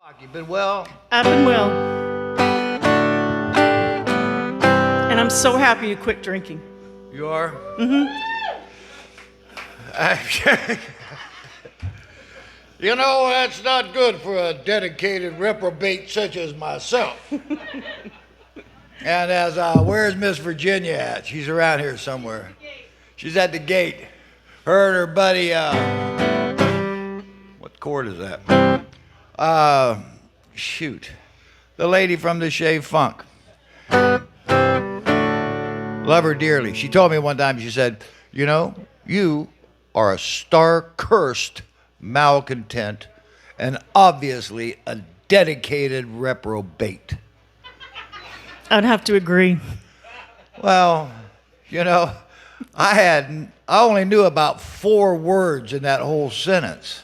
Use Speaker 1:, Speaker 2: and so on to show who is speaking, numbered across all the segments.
Speaker 1: You been well?
Speaker 2: I've been well. And I'm so happy you quit drinking.
Speaker 1: You are? You know, that's not good for a dedicated reprobate such as myself. And where's Miss Virginia at? She's around here somewhere. She's at the gate. Her and her buddy, what chord is that? Shoot. The lady from the Shave Funk. Love her dearly. She told me one time, she said, you know, you are a star-cursed malcontent and obviously a dedicated reprobate.
Speaker 2: I'd have to agree.
Speaker 1: Well, you know, I only knew about 4 words in that whole sentence.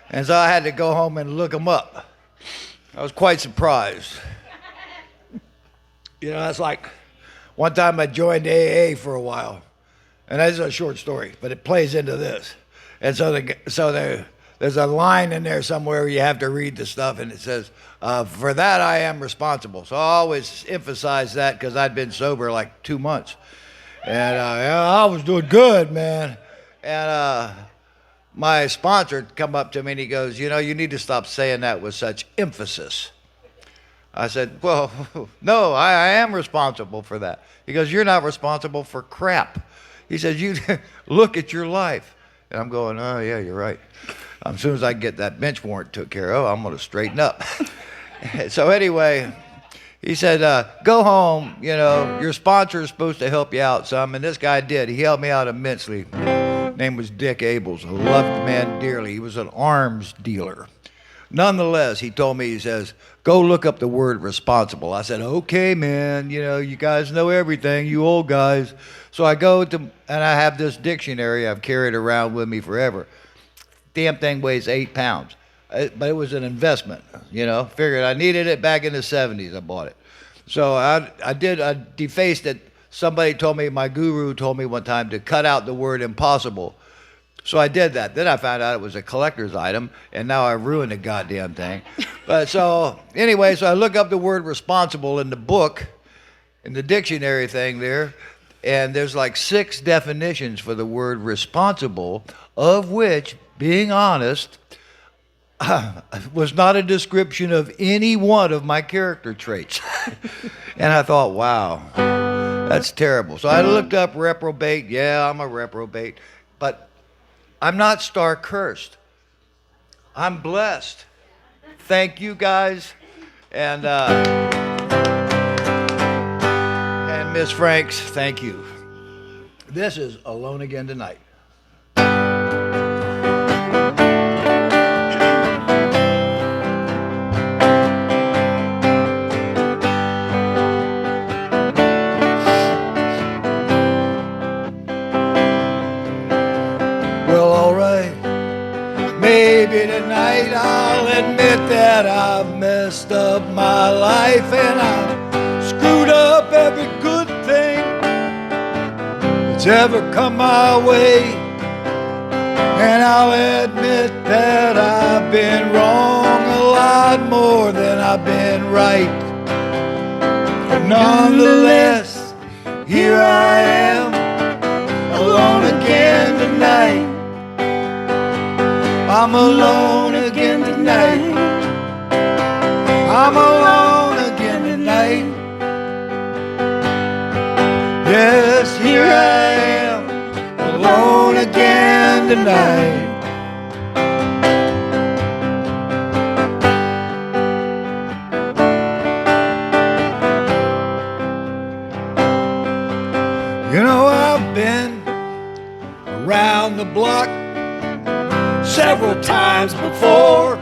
Speaker 1: And so I had to go home and look them up. I was quite surprised. You know, that's like one time I joined AA for a while. And that's a short story, but it plays into this. And there's a line in there somewhere where you have to read the stuff, and it says, for that I am responsible. So I always emphasize that because I'd been sober like 2 months. And I was doing good, man. And my sponsor come up to me and he goes, you know, you need to stop saying that with such emphasis. I said, well, no, I am responsible for that. He goes, you're not responsible for crap. He says, you look at your life. And I'm going, oh, yeah, you're right. As soon as I get that bench warrant took care of, I'm going to straighten up. So anyway, he said, go home. You know, your sponsor is supposed to help you out some. And this guy did. He helped me out immensely. His name was Dick Abels. I loved the man dearly. He was an arms dealer. Nonetheless, he told me, he says, go look up the word responsible. I said, okay, man, you know, you guys know everything, you old guys. So I go to, and I have this dictionary I've carried around with me forever. Damn thing weighs 8 pounds. But it was an investment, you know. Figured I needed it back in the 70s, I bought it. So I defaced it. Somebody told me, my guru told me one time to cut out the word impossible. So I did that. Then I found out it was a collector's item, and now I ruined the goddamn thing. But so anyway, so I look up the word responsible in the book, in the dictionary thing there, and there's like 6 definitions for the word responsible, of which, being honest, was not a description of any one of my character traits. And I thought, wow, that's terrible. So I looked up reprobate. Yeah, I'm a reprobate. But I'm not star-cursed. I'm blessed. Thank you, guys. And Miss Franks, thank you. This is Alone Again Tonight. Maybe tonight I'll admit that I've messed up my life and I've screwed up every good thing that's ever come my way. And I'll admit that I've been wrong a lot more than I've been right. But nonetheless, here I am, alone again tonight. I'm alone again tonight. I'm alone again tonight. Yes, here I am, alone again tonight. You know, I've been around the block several times before.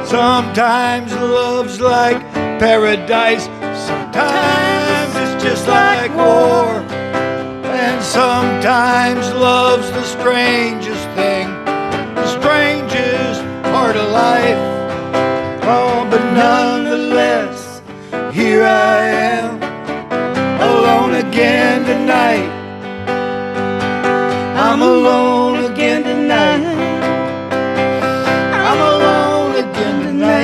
Speaker 1: Sometimes love's like paradise, sometimes it's just like war. And sometimes love's the strangest thing, the strangest part of life. Oh, but nonetheless, here I am, alone again tonight. I'm alone again tonight. I'm alone again tonight.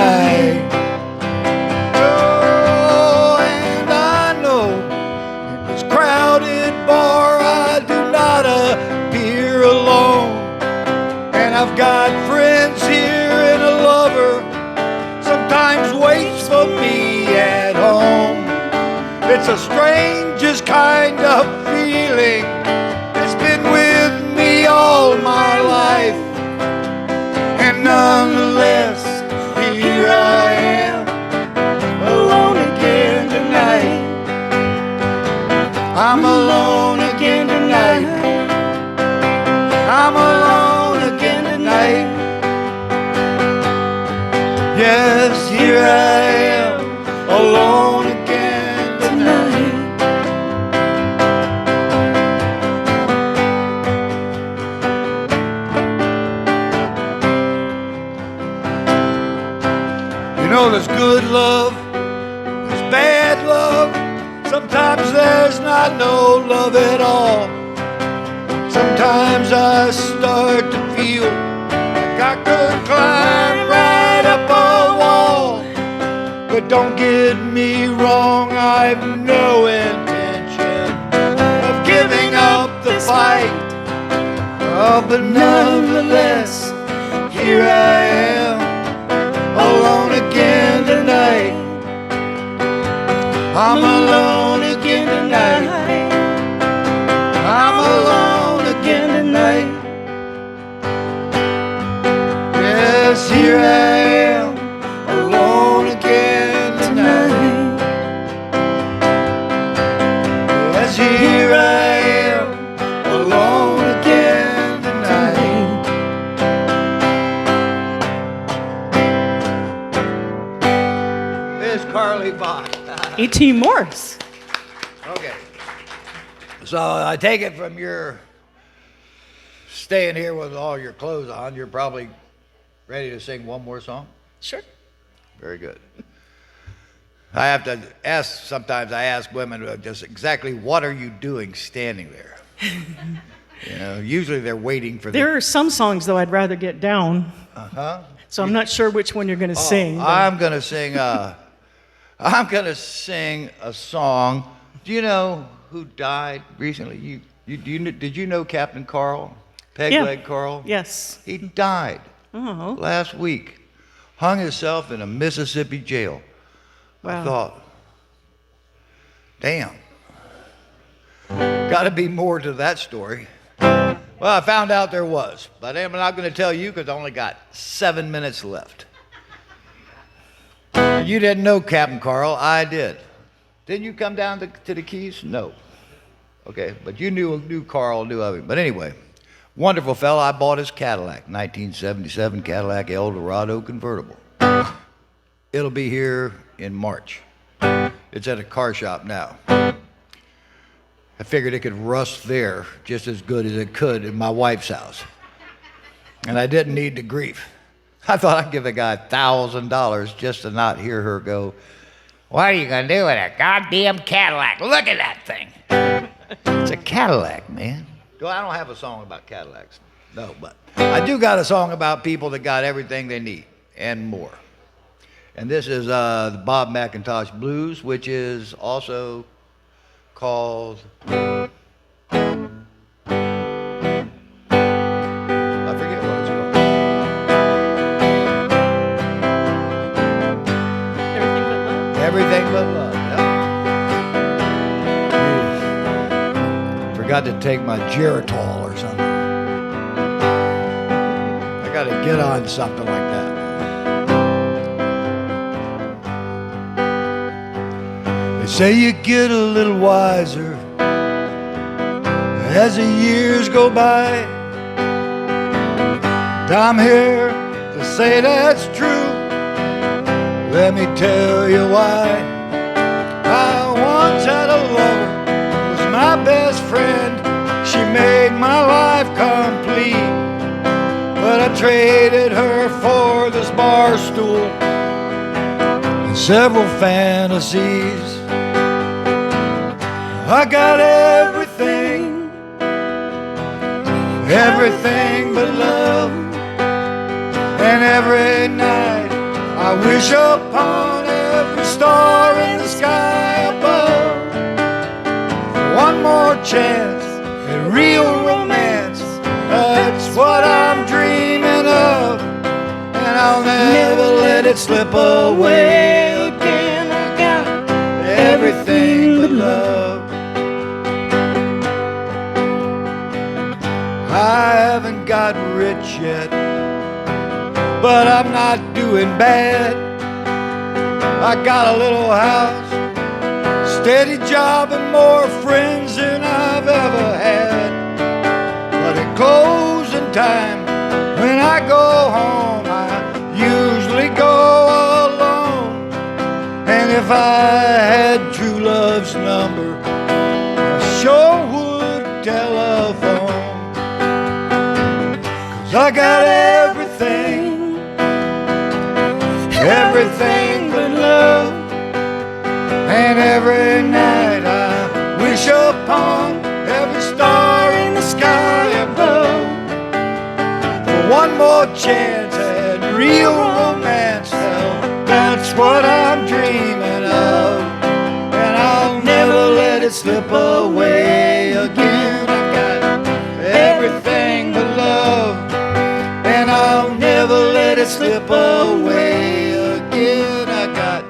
Speaker 1: night. Oh, and I know in this crowded bar I do not appear alone. And I've got friends here and a lover sometimes waits for me at home. It's the strangest kind of feeling. It's been with me all my life. And nonetheless, here I am, alone again tonight. I'm alone again tonight. I'm alone again tonight. Yes, here I am, alone again tonight. You know there's good love, there's bad love. Sometimes there's not no love at all. Sometimes I start to feel like I could climb right up a wall. But don't get me wrong, I've no intention of giving up the fight. Oh, but nonetheless, here I am, alone again tonight. I'm alone again tonight. I'm alone again tonight. Yes, here I am, alone again tonight. Yes, here I am, alone again tonight. Miss Carly Bach.
Speaker 2: E.T. Morse.
Speaker 1: Okay. So I take it from your staying here with all your clothes on, you're probably ready to sing one more song?
Speaker 2: Sure.
Speaker 1: Very good. I have to ask, sometimes I ask women just exactly what are you doing standing there? You know, usually they're waiting for
Speaker 2: There are some songs, though, I'd rather get down.
Speaker 1: Uh-huh.
Speaker 2: So I'm not sure which one you're going to sing. But
Speaker 1: I'm going to sing a song. Do you know who died recently? Did you know Captain Carl? Pegleg Carl?
Speaker 2: Yes.
Speaker 1: He died
Speaker 2: Oh.
Speaker 1: last week. Hung himself in a Mississippi jail.
Speaker 2: Wow.
Speaker 1: I thought, damn. Got to be more to that story. Well, I found out there was, but I'm not going to tell you because I only got 7 minutes left. You didn't know Captain Carl. I did. Didn't you come down to the Keys? No. Okay, but you knew Carl, knew of him. But anyway, wonderful fella. I bought his Cadillac, 1977 Cadillac Eldorado convertible. It'll be here in March. It's at a car shop now. I figured it could rust there just as good as it could in my wife's house. And I didn't need the grief. I thought I'd give a guy $1,000 just to not hear her go, "What are you going to do with a goddamn Cadillac? Look at that thing." It's a Cadillac, man. I don't have a song about Cadillacs. No, but I do got a song about people that got everything they need and more. And this is the Bob McIntosh Blues, which is also called... I forget what it's called.
Speaker 2: Everything but love.
Speaker 1: Everything but love, yeah. Forgot to take my Geritol or something. I got to get on something like that. They say you get a little wiser as the years go by. And I'm here to say that's true. Let me tell you why. I once had a lover who was my best friend. She made my life complete. But I traded her for this bar stool and several fantasies. I got everything, everything but love. And every night I I wish upon every star in the sky above for one more chance at real romance. That's what I'm dreaming of, and I'll never let it slip away again. I got everything but love. I haven't got rich yet, but I'm not doing bad. I got a little house, steady job, and more friends than I've ever had. But at closing time, when I go home, I usually go alone. And if I had true love's number, I sure would telephone. 'Cause I got everything, everything but love. And every night I wish upon every star in the sky above for one more chance at real romance. Hell, that's what I'm dreaming of, and I'll never let it slip away again. I've got everything but love, and I'll never let it slip away again. I got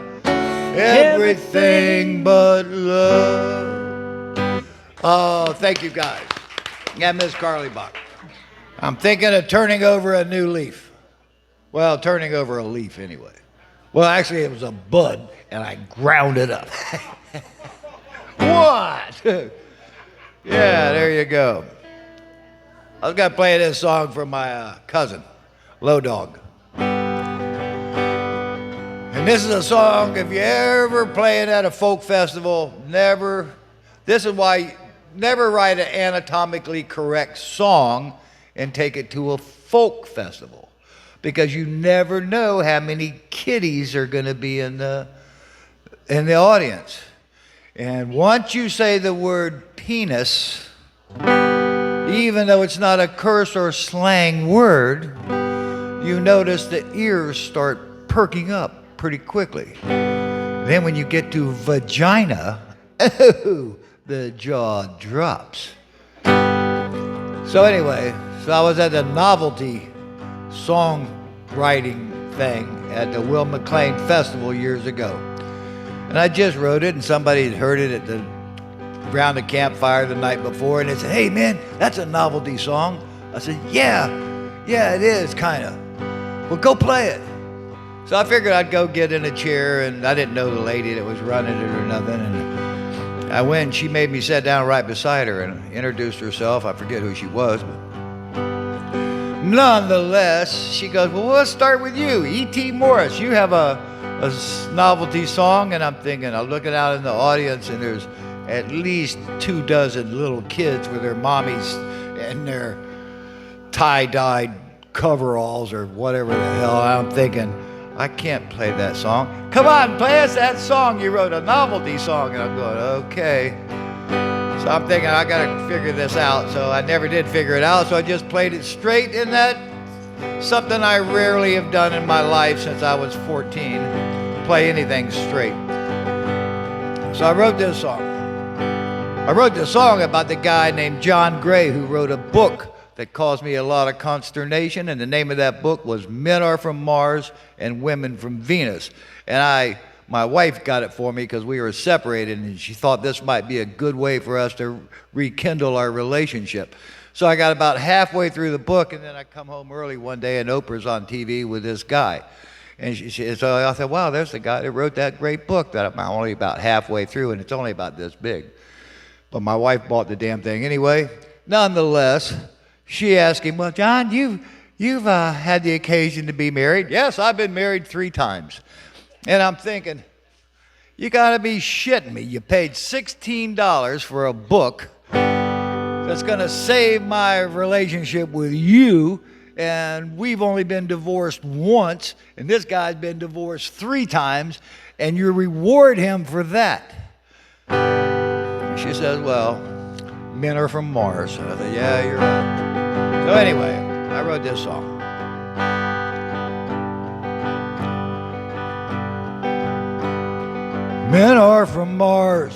Speaker 1: everything but love. Oh, thank you guys. And Miss Carly Bach. I'm thinking of turning over a new leaf. Well, turning over a leaf anyway. Well, actually, it was a bud, and I ground it up. What? Yeah, there you go. I was going to play this song for my cousin, Low Dog. And this is a song, if you ever play it at a folk festival, this is why, never write an anatomically correct song and take it to a folk festival. Because you never know how many kiddies are going to be in the audience. And once you say the word penis, even though it's not a curse or slang word, you notice the ears start perking up pretty quickly. Then when you get to vagina, oh, the jaw drops. So anyway, I was at the novelty songwriting thing at the Will McLean Festival years ago. And I just wrote it, and somebody had heard it around the campfire the night before, and they said, "Hey man, that's a novelty song." I said, yeah, it is, kind of. Well, go play it. So I figured I'd go get in a chair, and I didn't know the lady that was running it or nothing. And I went, and she made me sit down right beside her and introduced herself. I forget who she was, but nonetheless, she goes, "Well, let's start with you, E.T. Morris. You have a novelty song." And I'm thinking, I'm looking out in the audience, and there's at least 24 little kids with their mommies and their tie-dyed coveralls or whatever the hell. I'm thinking, I can't play that song. Come on, play us that song. You wrote a novelty song. And I'm going, okay. So I'm thinking, I got to figure this out. So I never did figure it out. So I just played it straight, and that's something I rarely have done in my life since I was 14. Play anything straight. So I wrote this song. I wrote this song about the guy named John Gray who wrote a book that caused me a lot of consternation, and the name of that book was Men Are From Mars and Women From Venus. And my wife got it for me because we were separated, and she thought this might be a good way for us to rekindle our relationship. So I got about halfway through the book, and then I come home early one day, and Oprah's on TV with this guy. And so I thought, wow, there's the guy that wrote that great book that I'm only about halfway through, and it's only about this big. But my wife bought the damn thing anyway. Nonetheless, she asked him, "Well, John, you've had the occasion to be married." "Yes, I've been married 3 times. And I'm thinking, you got to be shitting me. You paid $16 for a book that's going to save my relationship with you, and we've only been divorced once, and this guy's been divorced 3 times, and you reward him for that." She says, "Well, men are from Mars." And I said, "Yeah, you're right." So anyway, I wrote this song. Men are from Mars,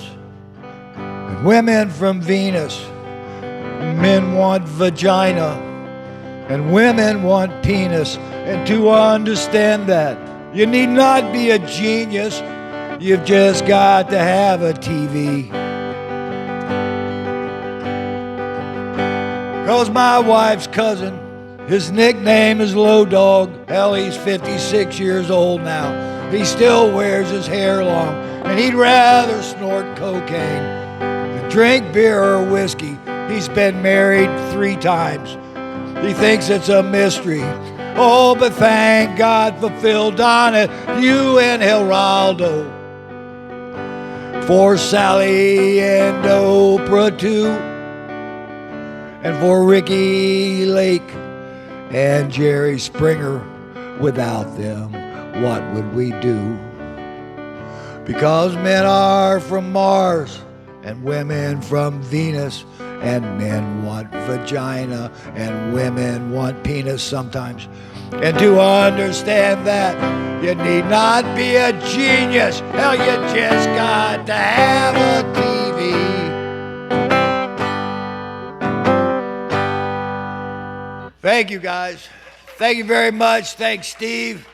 Speaker 1: and women from Venus. Men want vagina, and women want penis. And to understand that, you need not be a genius. You've just got to have a TV. 'Cause my wife's cousin, his nickname is Low Dog. Hell, he's 56 years old now. He still wears his hair long, and he'd rather snort cocaine than drink beer or whiskey. He's been married 3 times. He thinks it's a mystery. Oh, but thank God for Phil Donahue and Geraldo, for Sally and Oprah too, and for Ricky Lake and Jerry Springer. Without them, what would we do? Because men are from Mars and women from Venus, and men want vagina and women want penis sometimes. And to understand that, you need not be a genius. Hell, you just got to have a TV. Thank you, guys. Thank you very much. Thanks, Steve,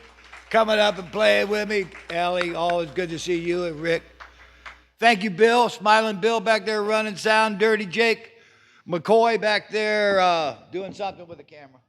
Speaker 1: coming up and playing with me. Ellie, always good to see you, and Rick. Thank you, Bill. Smiling Bill back there running sound. Dirty Jake McCoy back there doing something with the camera.